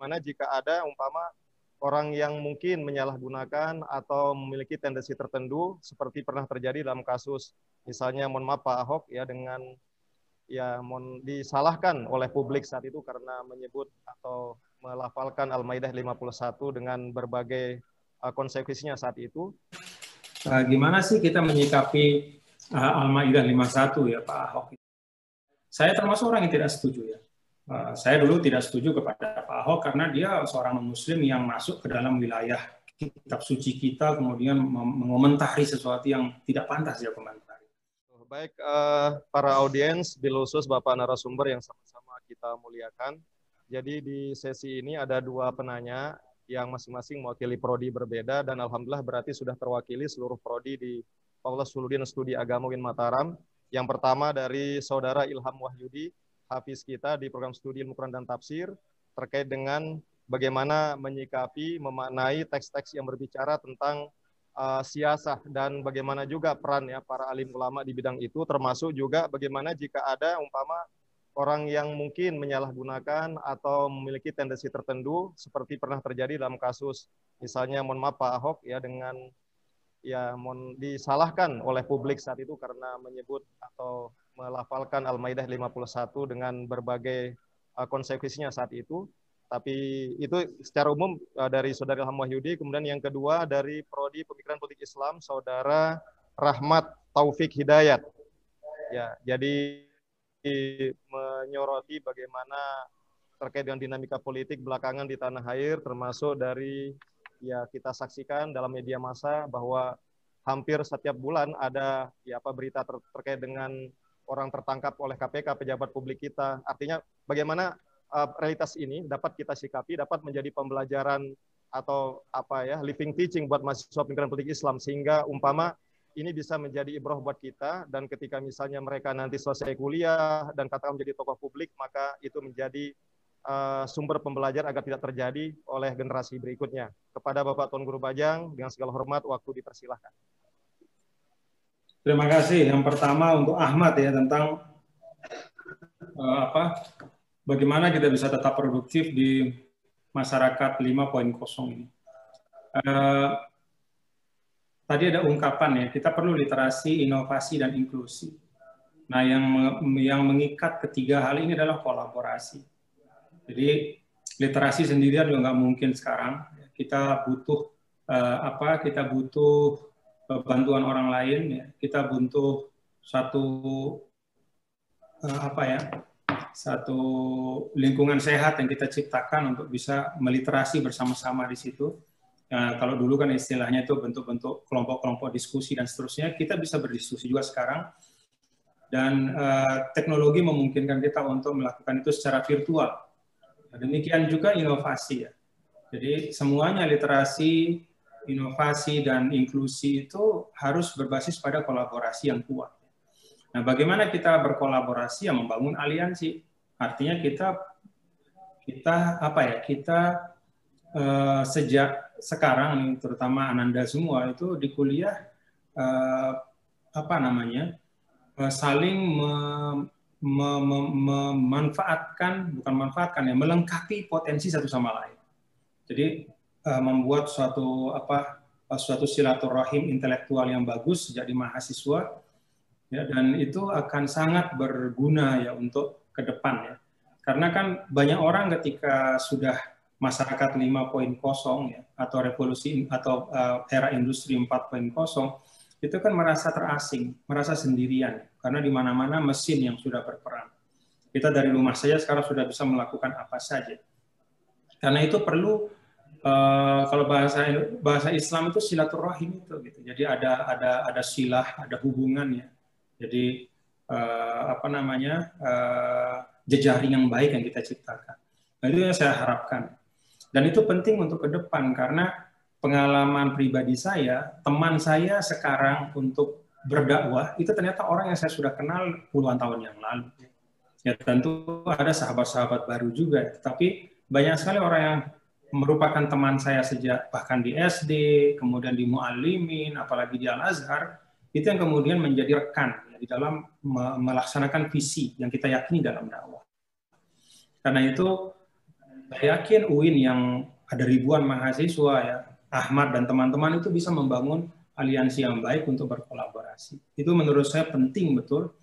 bagaimana jika ada umpama orang yang mungkin menyalahgunakan atau memiliki tendensi tertentu seperti pernah terjadi dalam kasus misalnya mohon maaf Pak Ahok ya dengan ya disalahkan oleh publik saat itu karena menyebut atau melafalkan Al-Maidah 51 dengan berbagai konsekuensinya saat itu. Gimana sih kita menyikapi Al-Maidah 51 ya Pak Ahok? Saya termasuk orang yang tidak setuju ya. Saya dulu tidak setuju kepada Pak Ahok karena dia seorang muslim yang masuk ke dalam wilayah kitab suci kita kemudian mengomentari sesuatu yang tidak pantas dia komentari. Baik para audiens, bil khusus Bapak narasumber yang sama-sama kita muliakan. Jadi di sesi ini ada dua penanya yang masing-masing mewakili prodi berbeda dan alhamdulillah berarti sudah terwakili seluruh prodi di Fakultas Suludin Studi Agama UIN Mataram. Yang pertama dari Saudara Ilham Wahyudi, hafiz kita di program studi Ilmu Quran dan Tafsir, terkait dengan bagaimana menyikapi, memaknai teks-teks yang berbicara tentang siasah dan bagaimana juga peran ya para alim ulama di bidang itu, termasuk juga bagaimana jika ada umpama orang yang mungkin menyalahgunakan atau memiliki tendensi tertentu seperti pernah terjadi dalam kasus misalnya mohon maaf Pak Ahok ya dengan ya disalahkan oleh publik saat itu karena menyebut atau melafalkan Al-Maidah 51 dengan berbagai konsekuensinya saat itu. Tapi itu secara umum dari Saudara Ilham Wahyudi. Kemudian yang kedua dari Prodi Pemikiran Politik Islam, Saudara Rahmat Taufik Hidayat. Ya, jadi menyoroti bagaimana terkait dengan dinamika politik belakangan di tanah air, termasuk dari ya kita saksikan dalam media massa bahwa hampir setiap bulan ada ya berita terkait dengan orang tertangkap oleh KPK, pejabat publik kita. Artinya bagaimana realitas ini dapat kita sikapi, dapat menjadi pembelajaran atau living teaching buat mahasiswa pemikiran politik Islam, sehingga umpama ini bisa menjadi ibrah buat kita, dan ketika misalnya mereka nanti selesai kuliah dan katakan menjadi tokoh publik, maka itu menjadi sumber pembelajaran agar tidak terjadi oleh generasi berikutnya. Kepada Bapak Tuan Guru Bajang, dengan segala hormat, waktu dipersilahkan. Terima kasih. Yang pertama untuk Ahmad ya tentang bagaimana kita bisa tetap produktif di masyarakat 5.0 ini. Tadi ada ungkapan ya, kita perlu literasi, inovasi, dan inklusi. Nah, yang mengikat ketiga hal ini adalah kolaborasi. Jadi literasi sendirian juga nggak mungkin sekarang. Kita butuh kita butuh bantuan orang lain. Ya. Kita butuh satu lingkungan sehat yang kita ciptakan untuk bisa meliterasi bersama-sama di situ. Kalau dulu kan istilahnya itu bentuk-bentuk kelompok-kelompok diskusi dan seterusnya, kita bisa berdiskusi juga sekarang. Dan teknologi memungkinkan kita untuk melakukan itu secara virtual. Demikian juga inovasi ya. Jadi semuanya literasi, inovasi, dan inklusi itu harus berbasis pada kolaborasi yang kuat. Nah, bagaimana kita berkolaborasi? Ya, membangun aliansi. Artinya kita sejak sekarang, terutama Ananda semua itu di kuliah saling melengkapi potensi satu sama lain. Jadi membuat suatu silaturahim intelektual yang bagus sejak di mahasiswa, ya, dan itu akan sangat berguna ya untuk ke depan ya. Karena kan banyak orang ketika sudah masyarakat 5.0 ya, atau revolusi atau era industri 4.0 itu kan merasa terasing, merasa sendirian karena di mana-mana mesin yang sudah berperan. Kita dari rumah saja sekarang sudah bisa melakukan apa saja. Karena itu perlu kalau bahasa Islam itu silaturahim itu gitu. Jadi ada silah, ada hubungannya. Jadi jejaring yang baik yang kita ciptakan. Nah, itu yang saya harapkan. Dan itu penting untuk ke depan karena pengalaman pribadi saya, teman saya sekarang untuk berdakwah itu ternyata orang yang saya sudah kenal puluhan tahun yang lalu. Ya tentu ada sahabat-sahabat baru juga, tapi banyak sekali orang yang merupakan teman saya sejak bahkan di SD, kemudian di Muallimin, apalagi di Al-Azhar, itu yang kemudian menjadi rekan ya, di dalam melaksanakan visi yang kita yakini dalam dakwah. Karena itu Saya yakin UIN yang ada ribuan mahasiswa ya, Ahmad dan teman-teman itu bisa membangun aliansi yang baik untuk berkolaborasi. Itu menurut saya penting betul,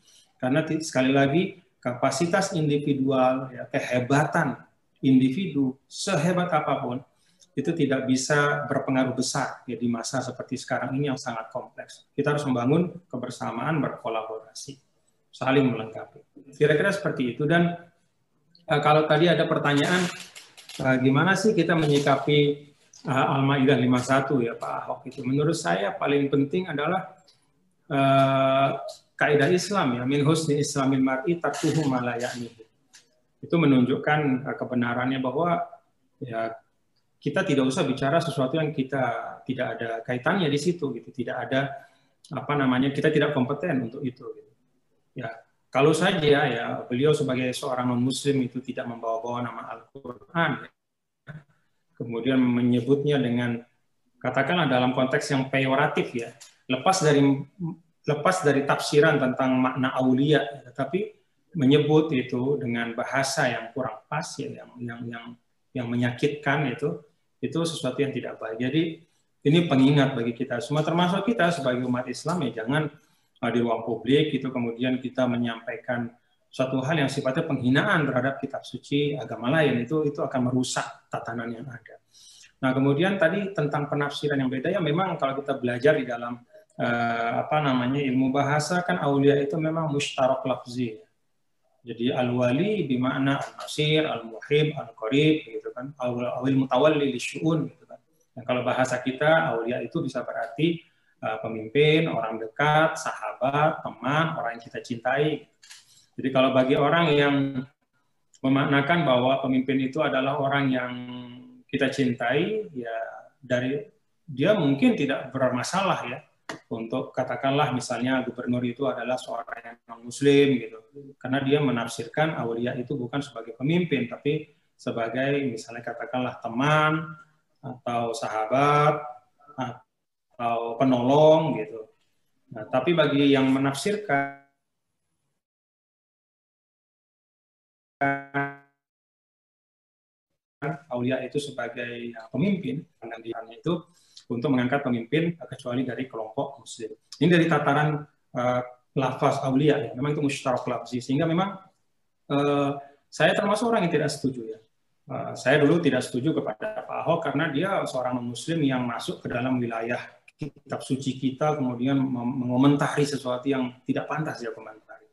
karena sekali lagi kapasitas individual, ya, kehebatan individu sehebat apapun itu tidak bisa berpengaruh besar ya, di masa seperti sekarang ini yang sangat kompleks. Kita harus membangun kebersamaan, berkolaborasi, saling melengkapi. Kira-kira seperti itu. Dan kalau tadi ada pertanyaan, gimana sih kita menyikapi Al-Maidah 51 ya Pak Ahok itu? Menurut saya paling penting adalah kaidah Islam ya, min husni islamil mar'i tarkuhu ma la ya'nihi. Itu menunjukkan kebenarannya bahwa ya kita tidak usah bicara sesuatu yang kita tidak ada kaitannya di situ gitu, tidak ada apa namanya, kita tidak kompeten untuk itu gitu. Ya, kalau saja ya beliau sebagai seorang non muslim itu tidak membawa-bawa nama Al-Qur'an, kemudian menyebutnya dengan katakanlah dalam konteks yang peyoratif ya, lepas dari tafsiran tentang makna aulia, tetapi menyebut itu dengan bahasa yang kurang pas ya, yang menyakitkan, itu sesuatu yang tidak baik. Jadi ini pengingat bagi kita semua, termasuk kita sebagai umat Islam ya, jangan di ruang publik itu kemudian kita menyampaikan suatu hal yang sifatnya penghinaan terhadap kitab suci agama lain, itu akan merusak tatanan yang ada. Nah, kemudian tadi tentang penafsiran yang beda ya, memang kalau kita belajar di dalam ilmu bahasa kan aulia itu memang mustarak lafzi. Jadi al-wali bimakna al-nasir, al-muhib, al-qarib gitu kan, awil mutawalli lisyu'un gitu kan. Dan kalau bahasa kita aulia itu bisa berarti pemimpin, orang dekat, sahabat, teman, orang yang kita cintai. Jadi kalau bagi orang yang memaknakan bahwa pemimpin itu adalah orang yang kita cintai, ya dia mungkin tidak bermasalah ya untuk katakanlah misalnya gubernur itu adalah seorang yang non-muslim gitu, karena dia menafsirkan aulia itu bukan sebagai pemimpin tapi sebagai misalnya katakanlah teman atau sahabat atau penolong gitu. Nah, tapi bagi yang menafsirkan aulia itu sebagai pemimpin, dan itu untuk mengangkat pemimpin kecuali dari kelompok muslim. Ini dari tataran lafaz aulia ya, memang itu mustarak lafzi, sehingga memang saya termasuk orang yang tidak setuju ya. Saya dulu tidak setuju kepada Pak Ahok karena dia seorang non-muslim yang masuk ke dalam wilayah kitab suci kita, kemudian mengomentari sesuatu yang tidak pantas dia komentari.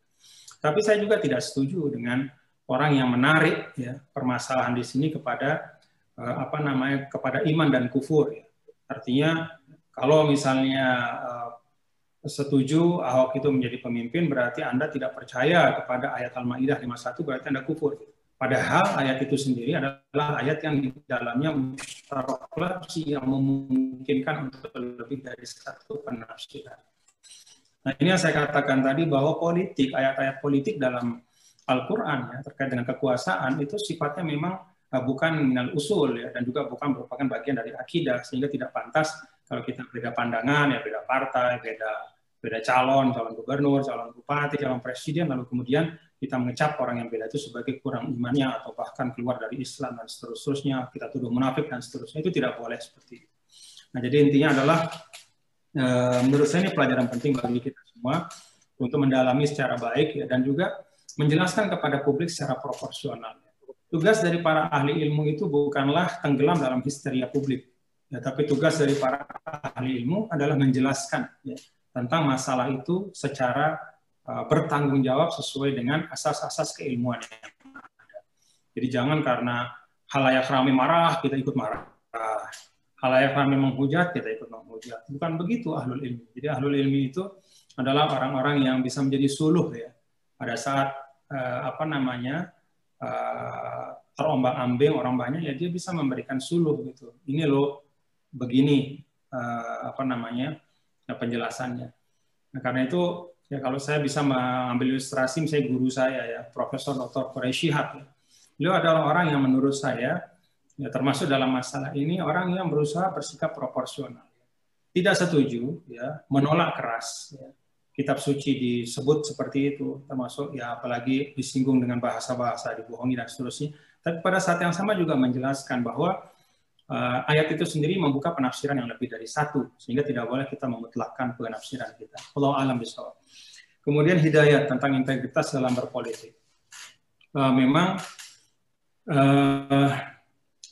Tapi saya juga tidak setuju dengan orang yang menarik ya permasalahan di sini kepada kepada iman dan kufur ya. Artinya kalau misalnya setuju Ahok itu menjadi pemimpin, berarti Anda tidak percaya kepada ayat Al-Maidah 51, berarti Anda kufur. Padahal ayat itu sendiri adalah ayat yang di dalamnya mustarak lafzi yang memungkinkan untuk lebih dari satu penafsiran. Nah, ini yang saya katakan tadi bahwa politik, ayat-ayat politik dalam Al-Quran ya, terkait dengan kekuasaan itu sifatnya memang bukan minal usul ya, dan juga bukan merupakan bagian dari akidah, sehingga tidak pantas kalau kita beda pandangan ya, beda partai, beda calon gubernur, calon bupati, calon presiden, lalu kemudian kita mengecap orang yang beda itu sebagai kurang imannya atau bahkan keluar dari Islam dan seterusnya, kita tuduh munafik dan seterusnya, itu tidak boleh seperti itu. Nah, jadi intinya adalah menurut saya ini pelajaran penting bagi kita semua untuk mendalami secara baik ya, dan juga menjelaskan kepada publik secara proporsional. Tugas dari para ahli ilmu itu bukanlah tenggelam dalam histeria publik, ya, tapi tugas dari para ahli ilmu adalah menjelaskan ya, tentang masalah itu secara bertanggung jawab sesuai dengan asas-asas keilmuan yang ada. Jadi jangan karena halayak ramai marah kita ikut marah, halayak ramai menghujat kita ikut menghujat. Bukan begitu ahlul ilmi. Jadi ahlul ilmi itu adalah orang-orang yang bisa menjadi suluh ya pada saat terombang-ambing orang banyak, ya dia bisa memberikan suluh gitu. Ini loh begini penjelasannya. Nah, karena itu ya kalau saya bisa mengambil ilustrasi, misalnya guru saya ya Profesor Dr. Quraisy Shihab ya. Beliau adalah orang yang menurut saya ya, termasuk dalam masalah ini orang yang berusaha bersikap proporsional. Tidak setuju ya, menolak keras ya, kitab suci disebut seperti itu, termasuk ya apalagi disinggung dengan bahasa-bahasa dibohongi dan seterusnya. Tapi pada saat yang sama juga menjelaskan bahwa ayat itu sendiri membuka penafsiran yang lebih dari satu, sehingga tidak boleh kita memutlakkan penafsiran kita. Wallahu a'lam bishawab. Kemudian hidayat tentang integritas dalam berpolitik. Memang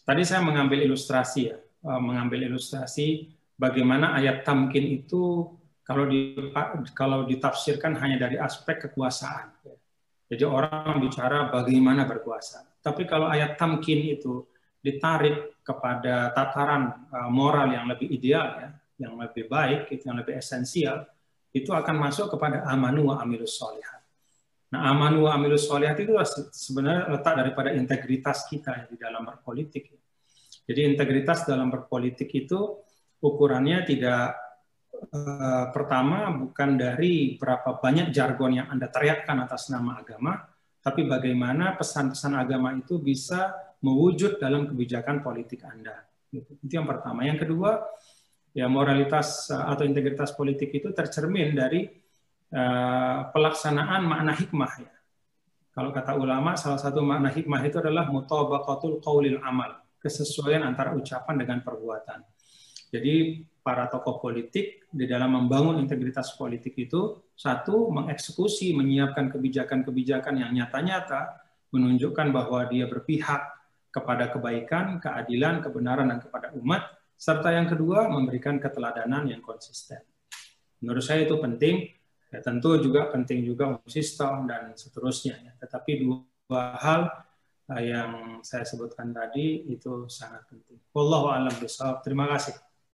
tadi saya mengambil ilustrasi ya, bagaimana ayat tamkin itu kalau ditafsirkan hanya dari aspek kekuasaan. Jadi orang bicara bagaimana berkuasa. Tapi kalau ayat tamkin itu ditarik kepada tataran moral yang lebih ideal, ya, yang lebih baik, yang lebih esensial, itu akan masuk kepada amanu wa amilus sholihat. Nah, amanu wa amilus sholihat itu sebenarnya letak daripada integritas kita di dalam berpolitik. Jadi integritas dalam berpolitik itu ukurannya tidak pertama bukan dari berapa banyak jargon yang Anda teriakkan atas nama agama, tapi bagaimana pesan-pesan agama itu bisa mewujud dalam kebijakan politik Anda. Itu yang pertama. Yang kedua, ya moralitas atau integritas politik itu tercermin dari pelaksanaan makna hikmah. Ya. Kalau kata ulama, salah satu makna hikmah itu adalah mutabaqatul qaulil amal, kesesuaian antara ucapan dengan perbuatan. Jadi para tokoh politik di dalam membangun integritas politik itu, satu, mengeksekusi, menyiapkan kebijakan-kebijakan yang nyata-nyata, menunjukkan bahwa dia berpihak kepada kebaikan, keadilan, kebenaran, dan kepada umat, serta yang kedua, memberikan keteladanan yang konsisten. Menurut saya itu penting, ya, tentu juga penting juga sistem dan seterusnya. Ya. Tetapi dua hal yang saya sebutkan tadi itu sangat penting. Wallahu a'lam bishawab. Terima kasih.